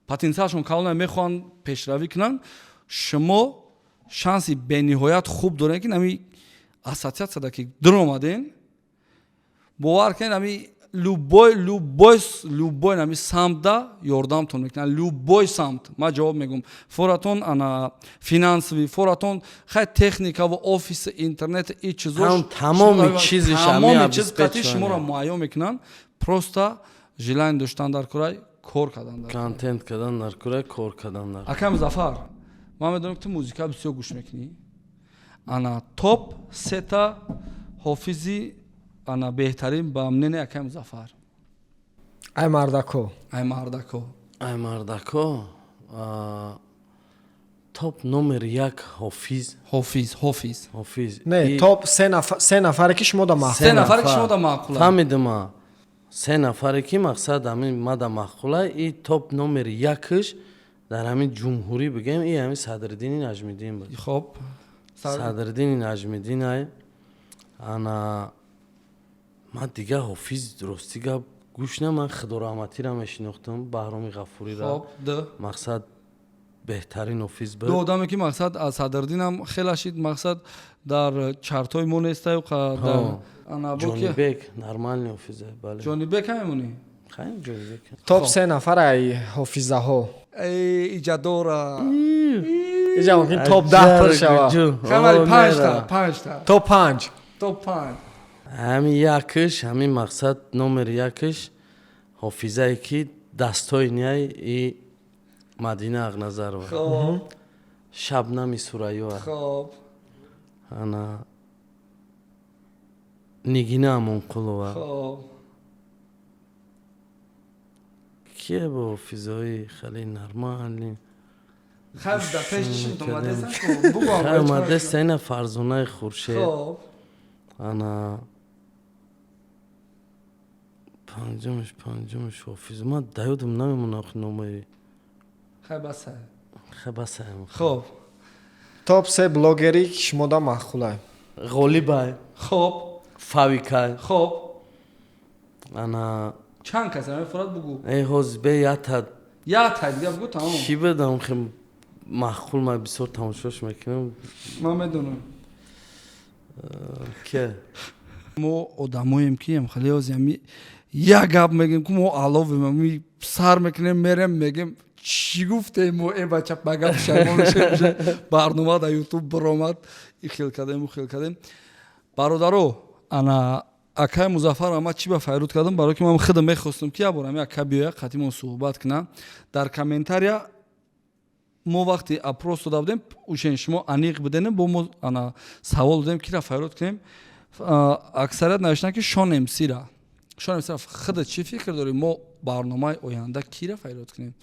потенсиалшон калона мехоҳанд пешравӣ кунанд, шумо шанси бениҳоят хуб дорем ки нами ассотсиатсияда ки дуромаден, бовар кунед нами любой нами самтда ёрдамтон мекунад, любой самт. Ман ҷавоб мегӯм, форатон ана финансовӣ, форатон хай техника ва офис интернет и чизош тамоми чизиш тамоми чиз қати шуморо муайён мекунанд. Просто желание доштан дар кораи кор кардан дар контент кардан дар кораи кор кардан дар. Акам Музаффар, ман медонам ки ту музика бисёр гӯш мекунӣ. Ана топ сета ҳофизи ана беҳтарин ба мнение Акам Музаффар. ай мардако ай мардако топ номер як ҳофиз не топ се нафаре ки шумо да се нафаре ки шумо да маъқула фаҳмидима се нафаре ки мақсад ҳамин мада маъқула и топ номер якш дар ҳамин ҷумҳурӣ бигем и ҳамин Садриддини Наҷмиддин буд. хоб Садриддини Наҷмиддин ай ана ман дига ҳофиз рости гап гӯш на, ман Худораҳматиро мешинохтам, Баҳроми Ғафуриро. хоб мақсад беҳтарин ҳофиз буд. ду одаме ки мақсад аз Садриддинам хелашид, мақсад дар чартҳои мо нестаю ҷонибек нормальни ҳофиз ай. бале ҷонибек ҳамемонӣ хайм ҷонибек топ се нафар ай ҳофизаҳо иҷадора иҷа мумкин топ 10 пур шава хамари 5 топ 5 ҳамин якш ҳамин мақсад номер якш ҳофизае ки дастҳои ниай и Мадина Ағназарова, Шабнами Сураёва, ана Нигина Амонқулова. Кие бо ҳофизаҳои хеле нормални мадесаина Фарзонаи Хуршед, ана панҷумш ҳофиз ман даёдам намемонам номаи хоб топ се блогери ки шумо да маъқулай Ғолибай, хоб Фавикай, хоб ана чанд кас мефорад бугӯ ҳозбе ятад ятад дига бугӯ тамом ки бедам хем маъқул ман бисёр тамошош мекунам. ман медонам ке мо одамоем ки хеле озями як гап мегем ки мо аловем сар мекунем мерем мегем чӣ гуфтем мо бача ба гап шаймонша барнома дар ютуб биромад ихел кардем бародаро ана Акай Музаффар ама чӣ ба файруд кардам барои ки ман худам мехостам ки ябор ами ака биёя қатъи мо суҳбат кунад дар комментария мо вақте апрос дода будем ушен шумо аниқ биденем бо мо ана савол додем кира файруд кунем аксарият навиштанд ки шон МС-ра худат чӣ фикр дорӣ мо барномаи оянда кира файруд кунем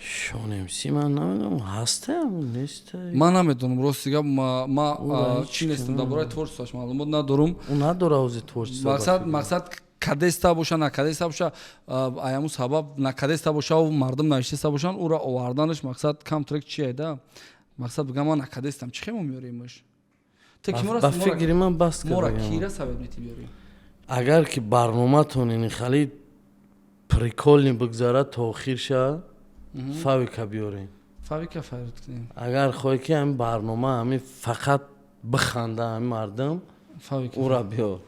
Шон МС ман намедонам ҳастаям нестае. ман намедонам рости гап ма чӣ нестам дар бораи творчествоаш маълумот надорум. надора ози творчество мақсад кадеста боша накадеста боша аяму сабаб накадеста бошаву мардум навиштеста бошанд ура оварданаш мақсад камтурек чӣ айда мақсад бигам ман накадестам чӣ хемо меёремаш ба фикри ман баст мора кира сабаб метӣ биёрем агар ки барноматон хали приколни бигзарад то охир шава фавика биёрем фавика файруд кунем агар хоҳӣ ки ҳамин барнома ҳамин фақат биханда ҳамин мардум ура биёр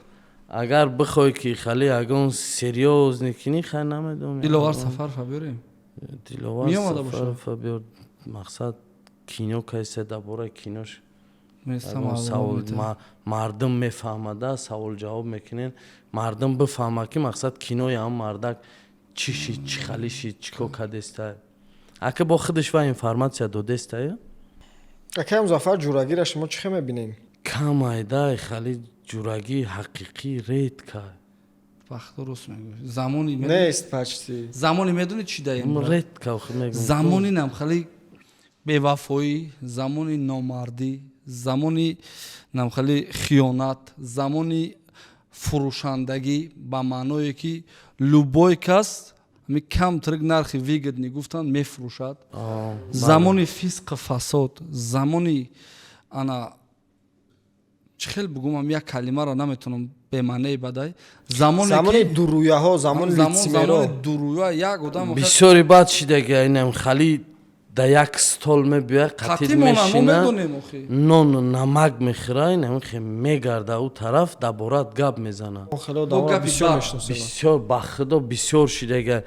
агар бихоҳӣ ки хали ягон серьёзне кунӣ хай намедонам Диловар Сафарова биёрем Диловар Сафарова биёр мақсад кино кайсе дар бораи кинош мардум мефаҳмада савол ҷавоб мекунен, мардум бифаҳма ки мақсад кинои ҳам мардак чӣ шид, чӣ хали шид, чӣ кор кардеста. Ака бо худаш ва информация додеста? Акай Музаффар ҷурагиро шумо чӣ хел мебинем? Камайда хали ҷурагӣ ҳақиқӣ редка. Вақт дуруст мегӯй. Замони Нест почти. замони медони чӣ даем? Редка мегӯм. Замони нам хали бевафоӣ, замони номардӣ, замони нам хали хиёнат, замони фурӯшандагӣ ба маъное ки любой кас ами камтарик нархи выгодни гуфтанд мефурӯшад. Замони фисқу фасод, замони ана чӣ хел бигӯм ам як калимаро наметавонам бемаънае бадай. Замони дурӯяҳо, замони лицемеро. Замони дурӯя як одам бисёри бад шидаги инам хали да як стол мебиёя қатид мешина, нон намак мехӯра, инам хе мегарда у тараф даборат гап мезана. Бисёр ба худо бисёр шидаги.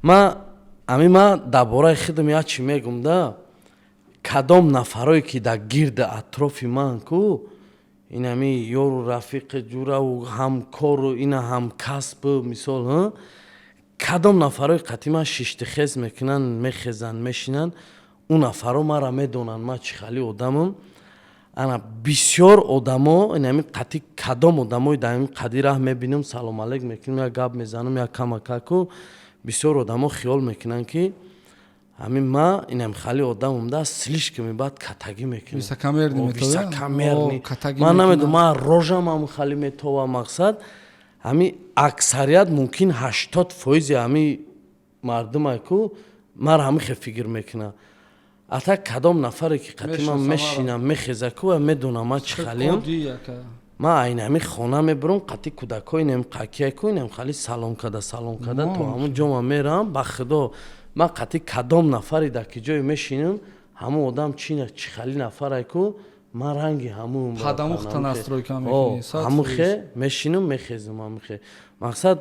Ма дабораи худам як чӣ мегӯм да, кадом нафарое ки дар гирди атрофи ман ку инами ёру рафиқи ҷураву ҳамкору ина ҳамкасбу мисол кадом нафарои қатъи ман шиштихез мекунанд, мехезанд, мешинанд, у нафаро маро медонанд ман чӣ хали одамам. Ана бисёр одамо инами қатъи кадом одамои дар ин қадди раҳ мебинам, салом алейк мекунам, як гап мезанам, як камакаку бисёр одамо хиёл мекунанд ки ҳамин ма инам хали одамам да слишками бад катагӣ мекунам. Висакамерни. Ман намедонам, ман рожамам хали метова мақсад ҳами аксарият мумкин 80% ҳами мардуме ку маро ҳами хел фикр мекунад. Ата кадом нафаре ки қатъи ман мешинам мехеза ку медонам ман чӣ халиам. Ман айнами хона мебурам, қатъи кӯдакҳои инам қакия ку инам хали салом када то ҳамун ҷо ман мерам. Ба худо ман қатъи кадом нафари дар ки ҷое мешинам, ҳамун одам чӣ хали нафаре ку ман ранги ҳамухе мешинам мехезам ҳамухе. Мақсад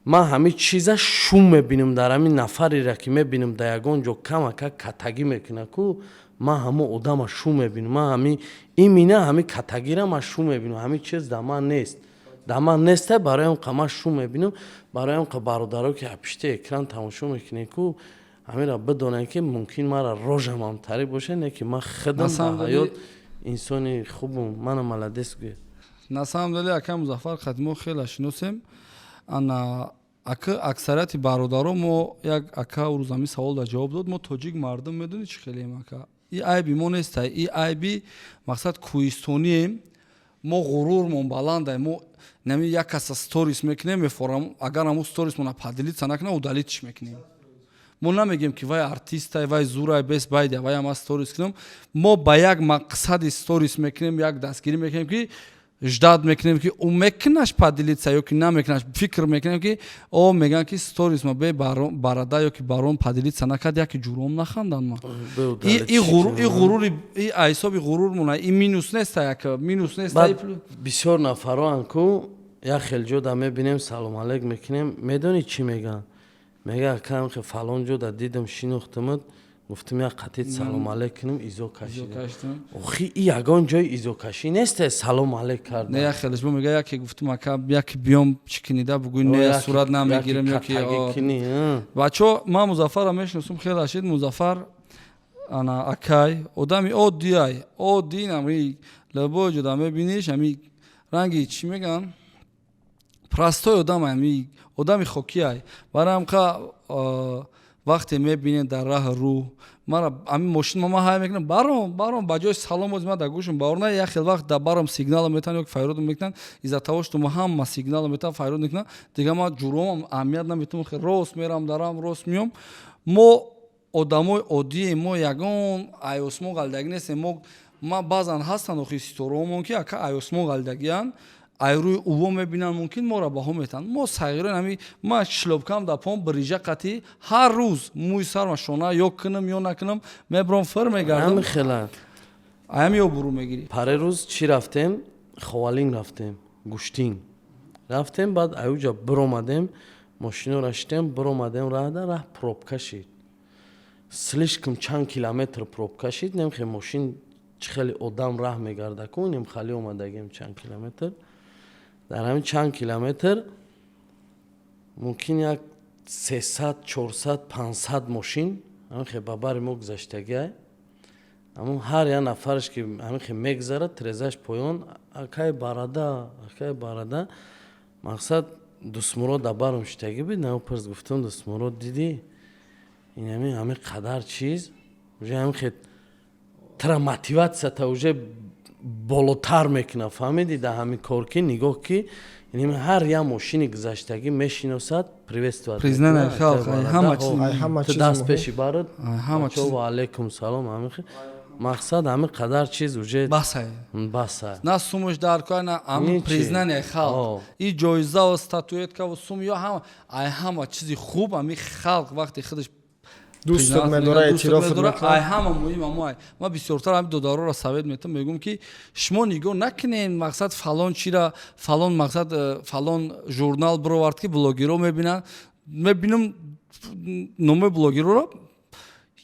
ман ҳами чиза шум мебинам дар ҳамин нафареро ки мебинам дар ягон ҷо камака катагӣ мекунад ку ман ҳамун одама шум мебинам. Ман ҳами имина ҳами катагиро ман шум мебинам. Ҳамин чиз дар ман нест. Дар ман несте, барои он қа ман шум мебинам. Барои он қа бародаро ки пишти экран тамошо мекунем ку ҳамиро бидонем ки мумкин мара рожамам тарӣ боша, не ки ман худам дар ҳаёт инсони хубам. Мана маладес гӯяд. На самом деле ака Музаффар қадди мо хеле шиносем. Ана ака аксарияти бародаро мо як ака урӯз ҳамин савол дар ҷавоб дод. Мо тоҷик мардум медонӣ чӣ хелем ака. И айби мо нестай. И айби мақсад кӯҳистонием. Мо ғурурмон баландае. Мо нами як каса сторис мекунем мефорам. Агар ҳамун сторисмона падилица накунам удалитиш мекунем. Мо намегем ки вай артистай, вай зурай бес байдя, вай ама сторис кунем. Мо ба як мақсади сторис мекунем, як дастгирӣ мекунем ки ждад мекунем ки у мекунаш падилица ё ки намекунаш. Фикр мекунем ки о меган ки сторис ма бе барада ё ки барон падилица накард, яки ҷуром нахандан ма. И ғурури и айсоби ғурурмона и минус неста, як минус неста. Бисёр нафароан ку як хел ҷода мебинем, салом алейк мекунем, медонӣ чӣ меган? Мега акам ки фалон ҷода дидам шинохтамат, гуфтам як қатъи салом алейк кунам, изо кашидам. Охи и ягон ҷои изокашӣ несте салом алейк кардан. Не як хелеш бо мега яке гуфтам ака яки биём чикинида бугӯй не сурат намегирам ё ки бачо ман Музаффарро мешиносам хеле шид. Музаффар ана акай одами оддиай, оддӣ ами лабои ҷода мебиниш ами ранги чӣ меган? Простой одам ами одами хокиай. Барам ка вақте мебинем дар раҳ рӯ мара ами мошин ма ҳай мекунам баром ба ҷои салом оз ма дар гӯшам баорна як хел вақт дар барам сигнала метан ё ки файрод мекунан иза того што ма ҳама сигнала метан файрод мекунан дига ма ҷуромам аҳамият наметавонам хел рост мерам дарам рост меом. Мо одамои оддие мо ягон айосмо галдагӣ нестем. ма баъзан ҳастанд охи ситораҳомон ки ака айосмо галдагиянд айрӯи уво мебинанд мумкин моро баҳо метанд. Мо сайғирон ами ма шлопкам дар пом бирижа қатӣ ҳар рӯз мӯи сарма шона ё кунам ё накунам мебурам фир мегардам. Хела аям ё бурӯ мегирӣ. Паре рӯз чӣ рафтем? Ховалин рафтем, Гуштин рафтем. Баъд аюҷа биромадем, мошиноро шитем, биромадем раҳ пробка шид. Слишком чанд километр пробка шид. Немхе мошин чӣ хеле одам раҳ мегарда ку инем хали омадагием чанд километр. Дар ҳамин чанд километр мумкин як 300 400 500 мошин ҳамин хе ба бари мо гузаштагиай. Аммо ҳар як нафараш ки ҳамин хе мегзарад трезаш поён акай барада мақсад дусмурод да барум шитагӣ бид наупарс гуфтам дусмурод дидӣ инами ҳамин қадар чиз уже ҳамин хе тра мотиватсията уже болотар мекунад фаҳмидӣ дар ҳамин кор ки нигоҳ ки инами ҳар як мошини гузаштагӣ мешиносад приветствовать признание халқ ҳама ту чиз даст муҳим. пеши барад ҳама чиз ва алейкум салом ҳамин хе мақсад ҳамин қадар чиз уже басай баса на сумаш даркой на ҳамин Ничи. признание халқ О. и ҷоизаву статуэткаву сум ё ҳама чизи хуб ҳамин халқ вақте худаш дӯсток медора эътироф ай ҳама муҳим амоай ма бисёртар ҳамин додароро совет метам мегӯм ки шумо нигоҳ накунед мақсад фалон чира фалон мақсад фалон журнал бировард ки блогерҳо мебинанд мебинам номаи блогерҳоро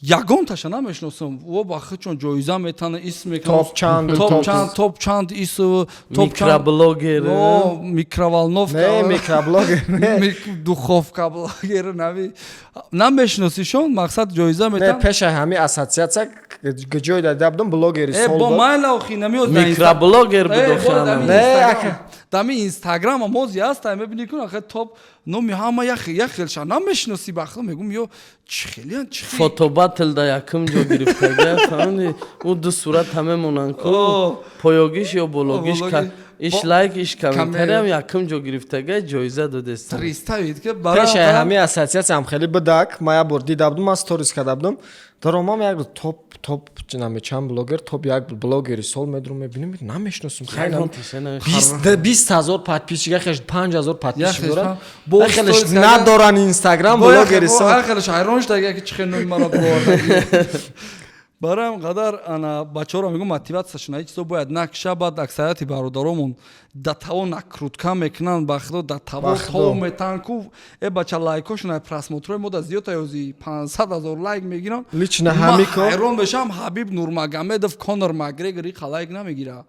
ягонташа намешиносам во ба худчон ҷоиза метана исм мекунам топ чанд исм микроблогер микроволновка микроблогер духовка блогер нави намешиносишон мақсад ҷоиза метана пеша ҳами ассотсиатсия ҷой дадабдум блогери сол бо майла охи намиёд микроблогер дами инстаграма мози аста мебини кун ахе топ номи ҳама як хелша намешиноси бахла мегум ё чӣ хелиян чӣ фотобатл да якум ҷо гирифтага фаҳмидӣ ӯ ду сурат ҳаме монанд ку поёгиш ё бологиш иш лайк иш комментариям якум ҷо гирифтага ҷоиза додестам триставид ки пеша ҳами ассотсиатсиям хеле бидак ма як бор дидабдум аз сторис кардабдум даромам як топ чанд блогер топ як блогери сол медурум мебинем намешиносум хай 20000 подписчика хеш 5000 подписчик дорад хелеш надоран инстаграм блогери сол хелеш хайрон шуда ки чӣ хел номи маро бовардаги барам қадар ана бачаҳоро мегӯм мотиватсияшон ҳеҷ чизо бояд накша баъд аксарияти бародаромон да таво накрутка мекунанд ба худо да таво тов метан ку е бача лайкошон ай просмотрои мода зиёд ёзи 500,000 лайк мегиранд лично ҳамико ҳайрон мешам ҳабиб нурмагомедов конор макгрегор иқа лайк намегира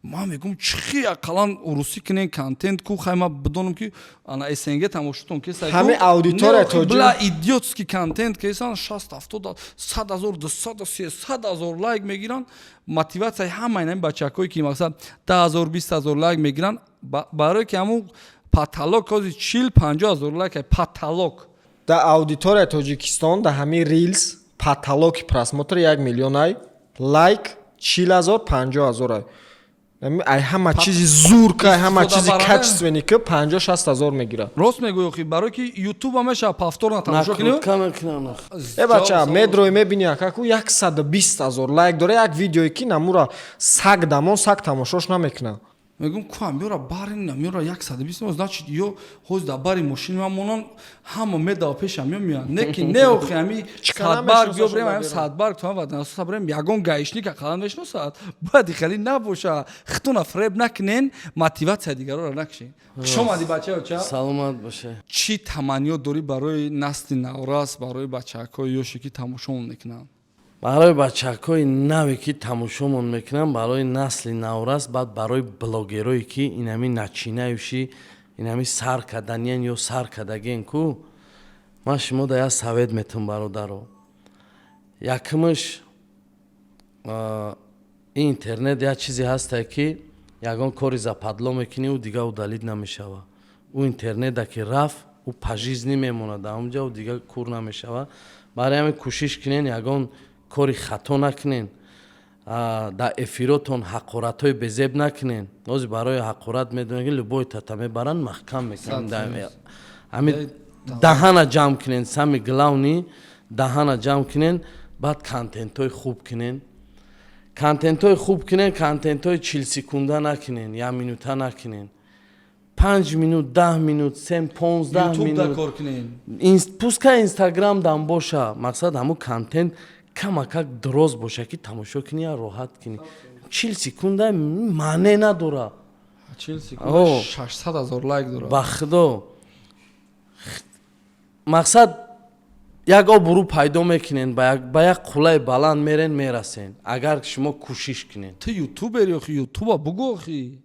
ман мегӯм чӣ ақаллан урусӣ кунен контент ку хай ма бидонам ки ана снг тамошотон кесай ҳами аудитория бла идиотский контент кесан 60 70 100,000 200,000 лайк мегиранд мотиватсияи ҳамаи ҳамин бачакое ки мақсад 10,000 20,000 лайк мегиранд барое ки ҳамун потолок ҳози 40-50,000 лайк потолок да аудитория тоҷикистон да ҳами рилс потолоки просмотр 1 миллион ай лайк 40,000-50,000 ай ай ҳама чизи зурка ҳама чизи качествени ки 50-60,000 мегира рост мегӯй охи барое ки ютуба меша повторно тамошо кунем бача медрои мебини акаку 120,000 лайк дора як видеое ки намура саг дамон саг тамошош намекуна мегӯм куам ёра бари намёра 120 значит ё ҳоз да бари мошини ман монан ҳама медава пешам меоянд неки не охи ҳами садбарг ё брем ҳами садбарг то ва насоса брем ягон гаишник ақаллан мешиносад бояд ихали набоша хитона фреб накунен мотиватсия дигарора накушен хушомади бачаё ча саломат боша чӣ таманниёт дорӣ барои насли наврас барои бачакҳои ёше ки тамошомон мекунанд барои бачакҳои наве ки тамошомон мекунанд барои насли наврас баъд барои блогерое ки инами начинаюши инами сар каданиян ё сар кадагиен ку ман шумо да як совет метам бародаро якумаш интернет як чизе ҳастае ки ягон кори западло мекунӣ ӯ дигар удалид намешава ӯ интернета ки рафт ӯ пажизнӣ мемонад дар онҷа ӯ дигар кур намешава барои ҳамин кӯшиш кунен ягон кори хато накунен дар эфиротон ҳақоратҳои безеб накунен ҳозир барои ҳақорат медонед ки любой тата мебаранд маҳкам мекунанд ҳамин даҳана ҷамъ кунен сами главни даҳана ҷамъ кунен баъд контентҳои хуб кунен контентҳои 40 секунда накунен 1 минута накунен 5 минут 10 минут 15 минут пускай инстаграм дам боша мақсад ҳамун контент камакак дроз боша ки тамошо кунӣ я роҳат кунӣ 40 секунда маъне надора 40 секунда 600,000 лайк дора ба худо мақсад як обрӯ пайдо мекунен, ба як қулаи баланд мерен мерасен, агар шумо кӯшиш кунен. ту ютубери охи, ютуба бугу охи.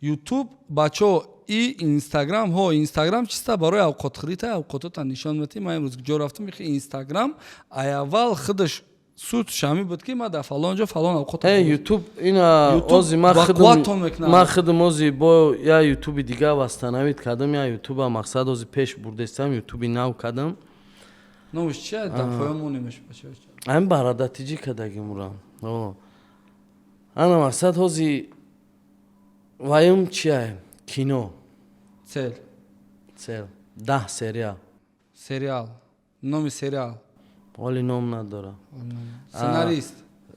ютуб бачо и инстаграм ҳо, инстаграм чиста барои авқотхирита авқотота нишон метӣ. Ман имрӯз ҷо рафтам ихи инстаграм аяввал худаш суд шами буд ки ма дар фалон ҷо фалон авқот ютуб ина ози ма худам ози бо я ютуби дига вастанавид кардам, я ютуба мақсад ози пеш бурдестам, ютуби нав кардам. новиш чия дар поёмонемеш бача ам барадатиҷи кадагимурам. ана мақсад ози ваюм чия кино цел 10 серия сериал номи сериал оли ном надора. сценарист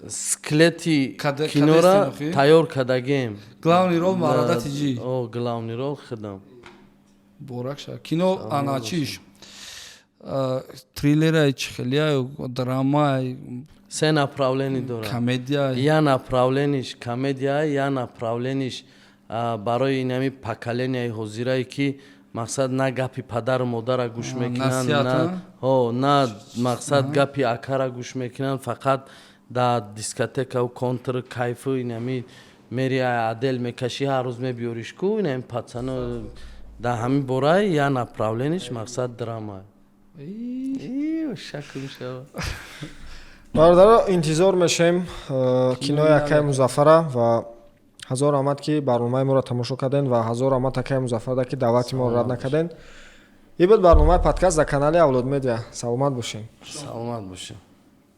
склети кинора тайёр кадагем. главный рол барадатиҷи главный рол худам. боракша кино ана чиш триллера чихелия драма се направлени дора. комедия я направлениш комедия, я направлениш барои инами поколениyaи ҳозирае ки мақсад на гапи падару модара гӯш мекунанд, на мақсад гапи акара гӯш мекунанд, фақат дар дискотекау контр кайфу инами мери адел мекашӣ ҳар рӯз мебиёришку инами пацано дар ҳамин бораи я направлениш мақсад драма. шакл шава. бародаро интизор мешем кинои Акаи Музаффара ва ҳазор раҳмат ки барномаи моро тамошо карден ва ҳазор раҳмат Акаи Музаффарда ки даъвати моро рад накарден. ин буд барномаи подкаст дар канали Авлод Медиа. Саломат бошем. Саломат бошем.